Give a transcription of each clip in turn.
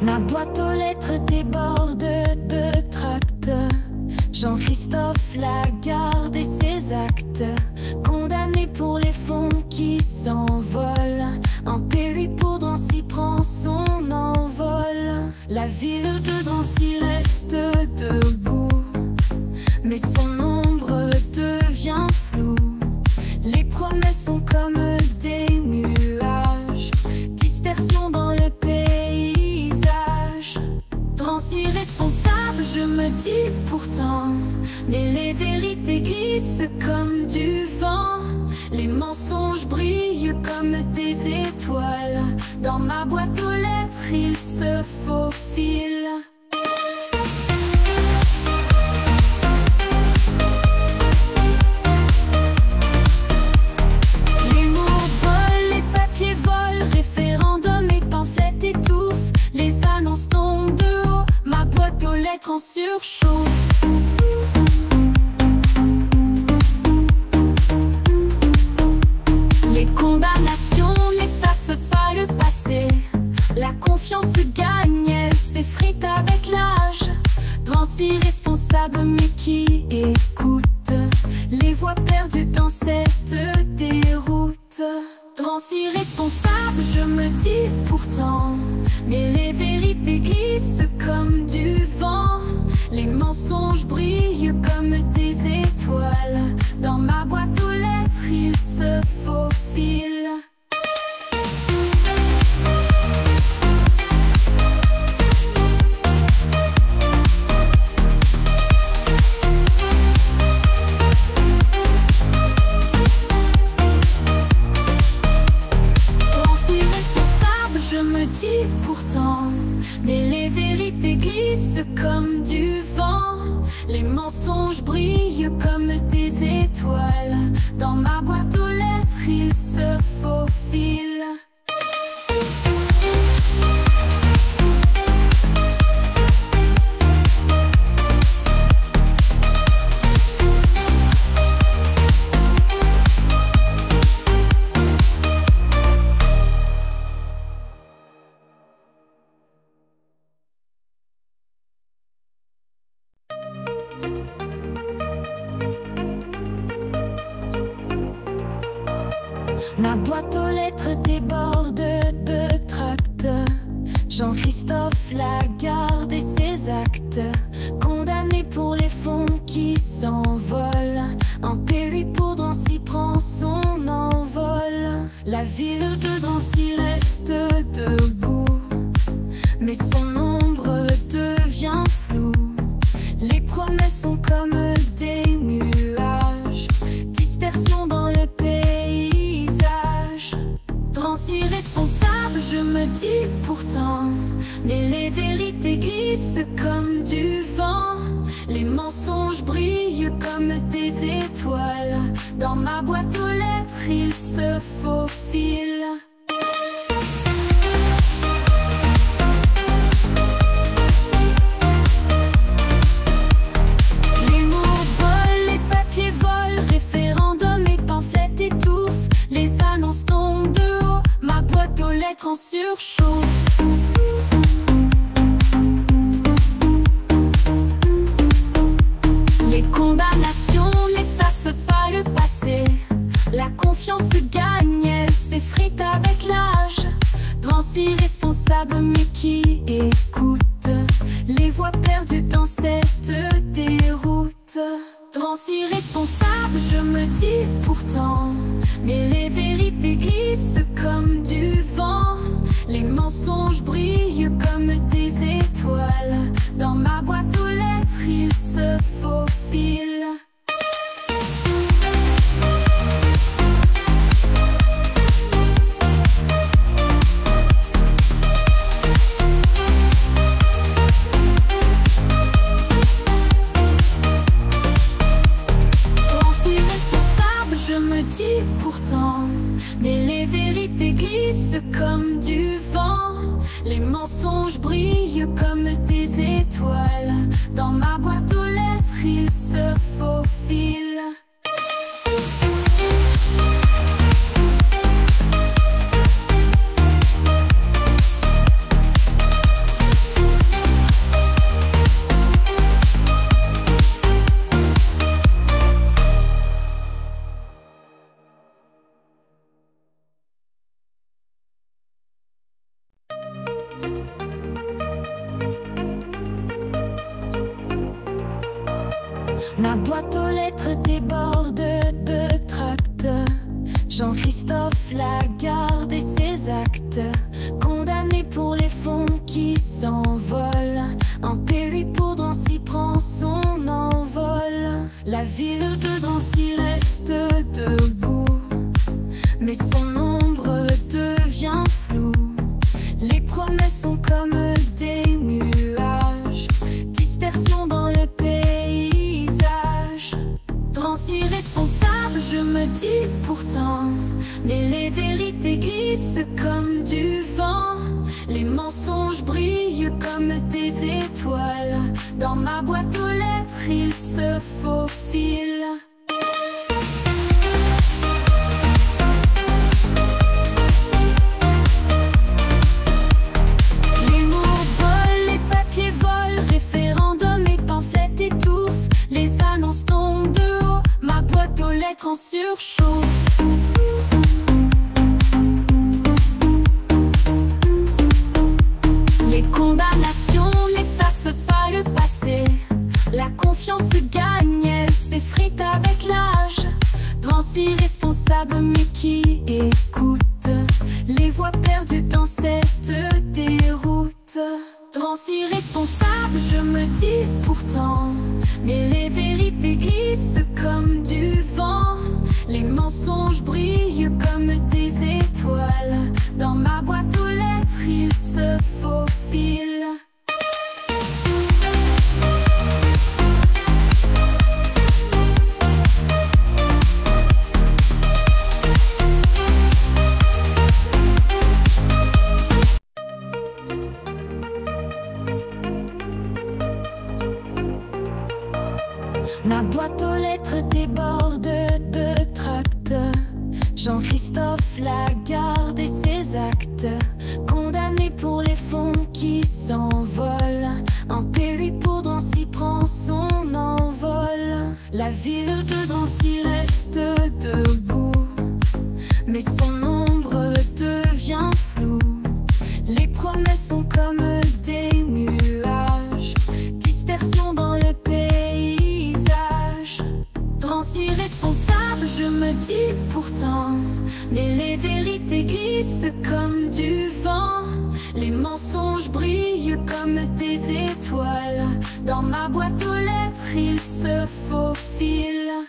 Ma boîte aux lettres déborde de tracts. Jean-Christophe Lagarde et ses actes, condamné pour les fonds qui s'envolent. En PLU pour Drancy prend son envol. La ville de Drancy reste debout, mais son ombre devient floue. Les promesses sont comme des nuages, dispersion dans le paysage. Drancy responsable, je me dis pourtant, mais les vérités glissent comme du vent. Les mensonges brillent comme des étoiles. Dans ma boîte aux lettres, ils se faufilent. Les mots volent, les papiers volent, référendums et pamphlets étouffent. Les annonces tombent de haut, ma boîte aux lettres en surchauffe. Les condamnations n'effacent pas le passé. La confiance gagne, elle s'effrite avec l'âge. Drancy responsable mais qui écoute les voix perdues dans cette déroute. Drancy responsable, je me dis pourtant, mais les vérités glissent comme du vent. Les mensonges brillent comme des étoiles. Dans ma boîte aux lettres, ils se faufilent. Drancy responsable, je me dis pourtant, mais les vérités glissent comme du vent. Les mensonges brillent comme des étoiles. Dans ma boîte aux lettres, ils se faufilent. Ma boîte aux lettres déborde de tracts. Jean-Christophe Lagarde et ses actes, condamné pour les fonds qui s'envolent. En PLU pour Drancy prend son envol. La ville de Drancy reste debout, mais son ombre devient floue. Les promesses sont comme des nuages, dispersion dans le paysage. Drancy responsable, je me dis pourtant, mais les vérités glissent comme du vent. Les mensonges brillent comme des étoiles. Dans ma boîte aux lettres, ils se faufilent. Les mots volent, les papiers volent, référendums et pamphlets étouffent. Les annonces tombent de haut, ma boîte aux lettres en surchauffe. Les condamnations n'effacent pas le passé. La confiance gagne, elle s'effrite avec l'âge. Drancy responsable mais qui écoute les voix perdues dans cette déroute. Drancy responsable, je me dis pourtant, mais les vérités glissent comme du vent. Les mensonges brillent comme des étoiles. Dans ma boîte aux lettres, ils se faufilent. Drancy responsable, je me dis pourtant, mais les vérités glissent comme du vent. Les mensonges brillent comme des étoiles. Dans ma boîte aux lettres, ils se faufilent. Ma boîte aux lettres déborde de tracts. Jean-Christophe Lagarde et ses actes, condamné pour les fonds qui s'envolent. En Péru pour Drancy prend son envol. La ville de Drancy reste debout, mais son ombre devient floue. Les promesses sont comme des nuages, dispersion dans le paysage. Drancy responsable, je me dis pourtant, mais les vérités glissent comme du vent. Les mensonges brillent comme des étoiles. Dans ma boîte aux lettres, ils se faufilent. Les mots volent, les papiers volent, référendums et pamphlets étouffent. Les annonces tombent de haut, ma boîte aux lettres en surchauffe. Les condamnations n'effacent pas le passé. La confiance gagne, elle s'effrite avec l'âge. Drancy responsable mais qui écoute les voix perdues dans cette déroute. Drancy responsable, je me dis pourtant, mais les vérités glissent comme du vent. Les mensonges brillent comme des étoiles. Dans ma boîte aux lettres, ils se faufilent. Ma boîte aux lettres déborde de tracts. Jean-Christophe Lagarde et ses actes, condamné pour les fonds qui s'envolent. En Péru pour Drancy prend son envol. La ville de Drancy reste debout, mais son ombre devient floue. Les promesses sont comme des nuages, dispersion dans le paysage. Drancy responsable, je me dis pourtant, mais les vérités glissent comme du vent. Les mensonges brillent comme des étoiles. Dans ma boîte aux lettres, ils se faufilent.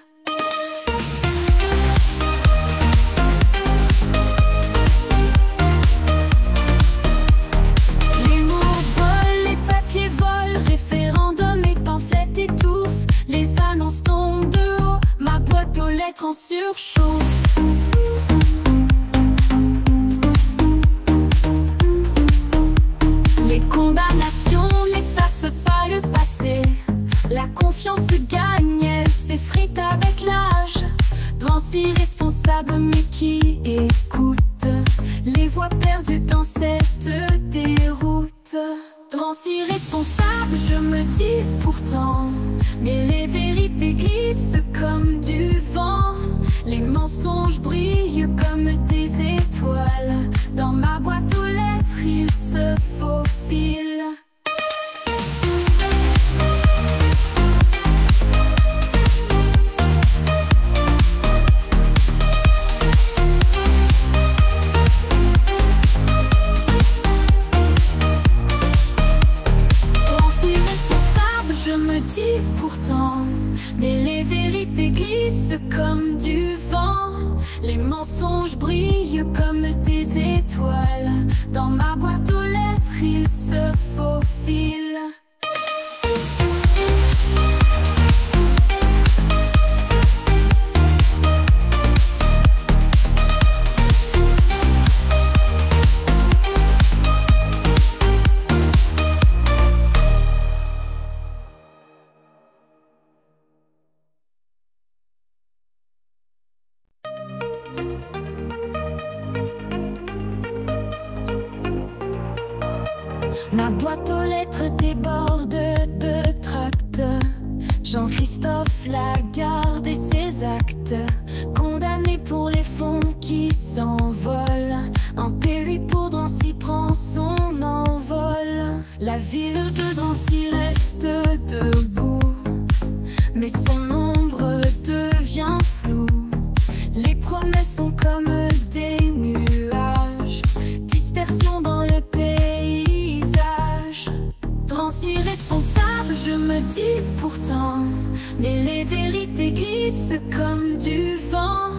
Les mots volent, les papiers volent, référendums et pamphlets étouffent. Les annonces tombent de haut, ma boîte aux lettres en surchauffe. Les condamnations n'effacent pas le passé. La confiance gagne, elle s'effrite avec l'âge. Drancy responsable mais qui écoute les voix perdues dans cette déroute. Drancy responsable, je me dis pourtant, mais les vérités glissent comme du vent. Les mensonges brillent comme des étoiles. Dans ma boîte aux lettres, ils se faufilent. Pourtant, mais les vérités glissent comme du vent. Les mensonges brillent comme des étoiles. Dans ma boîte aux lettres, ils se faufilent. Ma boîte aux lettres déborde de tracts. Jean-Christophe Lagarde et ses actes, condamné pour les fonds qui s'envolent. En Péru pour Drancy prend son envol. La ville de Drancy reste debout, mais son promesses sont comme des nuages, dispersion dans le paysage. Trans irresponsable, je me dis pourtant, mais les vérités glissent comme du vent.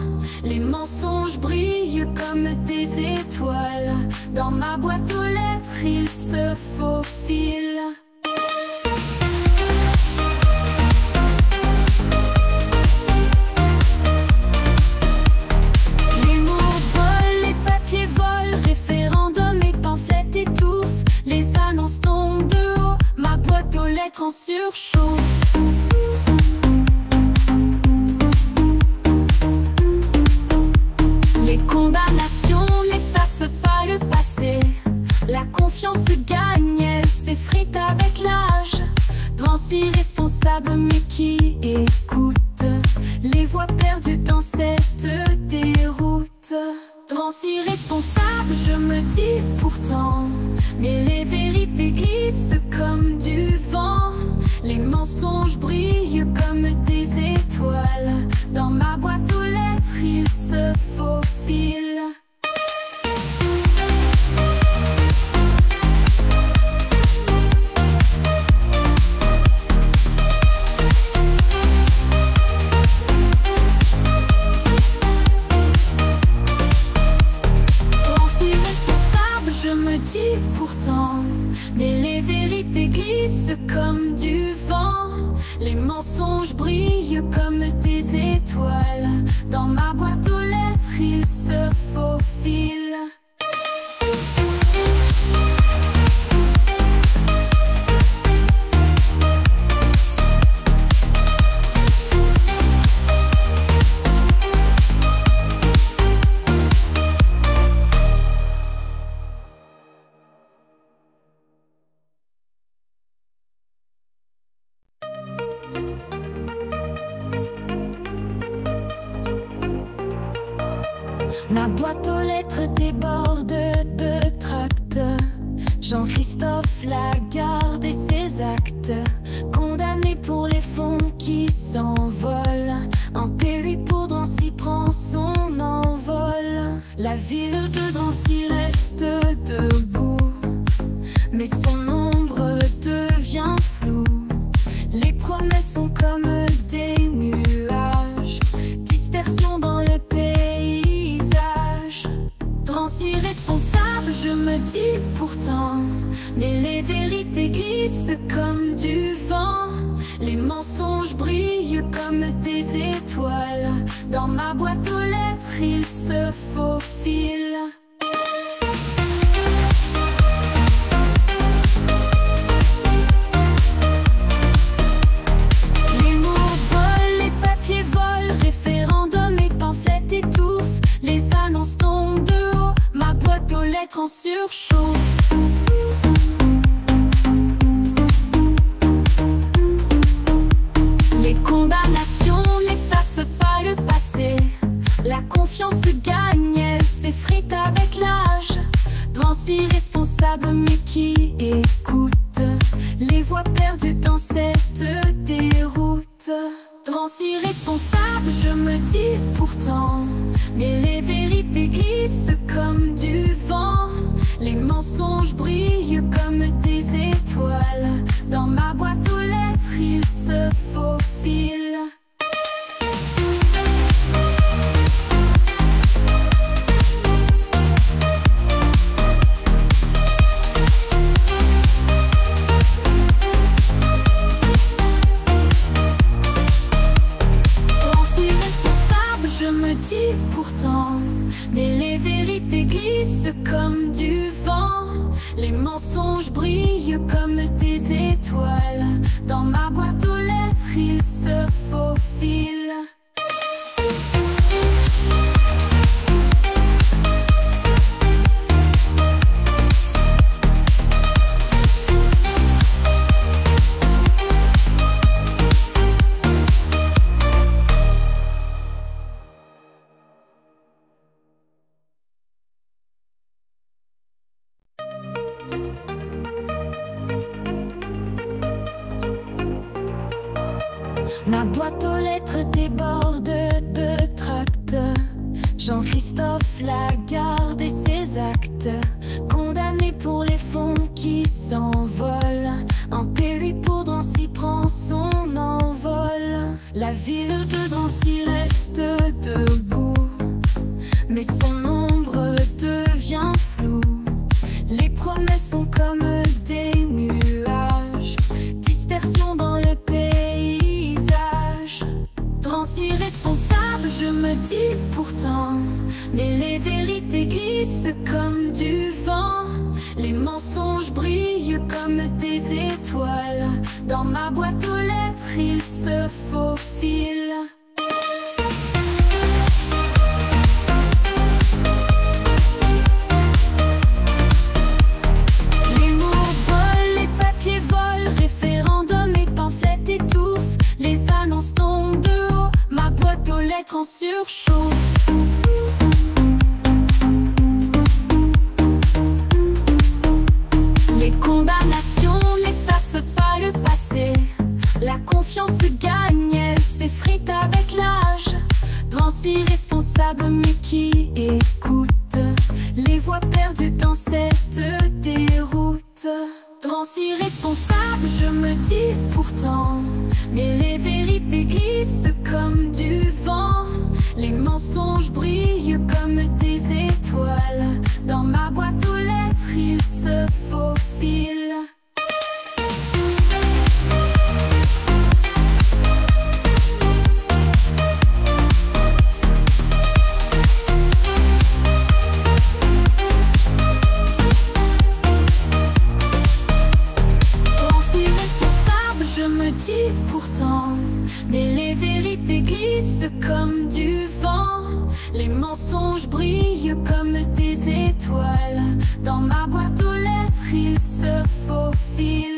Les mensonges brillent comme des étoiles. Dans ma boîte aux lettres, ils se faufilent. Les mots volent, les papiers volent, référendums et pamphlets étouffent. Les annonces tombent de haut, ma boîte aux lettres en surchauffe. Les condamnations n'effacent pas le passé. La confiance gagne, elle s'effrite avec l'âge. Trans irresponsable mais qui écoute les voix perdues dans cette déroute. Trans irresponsable, je me dis pourtant, mais les vérités glissent comme du vent. Les mensonges brillent comme des étoiles. Dans ma boîte aux lettres, ils se faufilent. Je me dis pourtant, mais les vérités glissent comme du vent. Les mensonges brillent comme des étoiles. Dans ma boîte aux lettres, ils se faufilent. Ma boîte aux lettres déborde de tracts. Jean-Christophe Lagarde et ses actes, condamné pour les fonds qui s'envolent. En Péru pour Drancy prend son envol. La ville de Drancy reste debout, mais son ombre devient floue. Les promesses sont comme des nuages, dispersion dans le paysage. Trans irresponsable, je me dis pourtant, mais les vérités glissent comme du vent. Les mensonges brillent comme des étoiles. Dans ma boîte aux lettres, ils se faufilent. Les mots volent, les papiers volent, référendums et pamphlets étouffent. Les annonces tombent de haut, ma boîte aux lettres en surchauffe. Les condamnations n'effacent pas le passé. La confiance gagne, elle s'effrite avec l'âge. Trans irresponsable mais qui écoute les voix perdues dans cette déroute. Trans irresponsable, je me dis pourtant, mais les vérités glissent comme du vent. Les mensonges brillent comme des étoiles. Dans ma boîte aux lettres, ils se faufilent. Je me dis pourtant, mais les vérités glissent comme du vent. Les mensonges brillent comme des étoiles. Dans ma boîte aux lettres, ils se faufilent. Ma boîte aux lettres déborde de tracts. Jean-Christophe Lagarde et ses actes, condamné pour les fonds qui s'envolent. En péril pour Drancy prend son envol. La ville de Drancy reste debout, mais son ombre devient floue. Les promesses sont comme des nuages, dispersion dans le paysage. Drancy responsable, je me dis pourtant, mais les vérités glissent comme du vent. Les mensonges brillent comme des étoiles. Dans ma boîte aux lettres, ils se faufilent. Les mots volent, les papiers volent, référendums et pamphlets étouffent. Les annonces tombent de haut, ma boîte aux lettres en surchauffe. Les condamnations n'effacent pas le passé. La confiance gagne, elle s'effrite avec l'âge. Drancy responsable mais qui écoute les voix perdues dans cette déroute. Drancy responsable, je me dis pourtant, mais les vérités glissent comme du vent. Les mensonges brillent comme des étoiles. Dans ma boîte aux lettres, ils se faufilent. Pourtant, mais les vérités glissent comme du vent. Les mensonges brillent comme des étoiles. Dans ma boîte aux lettres, ils se faufilent.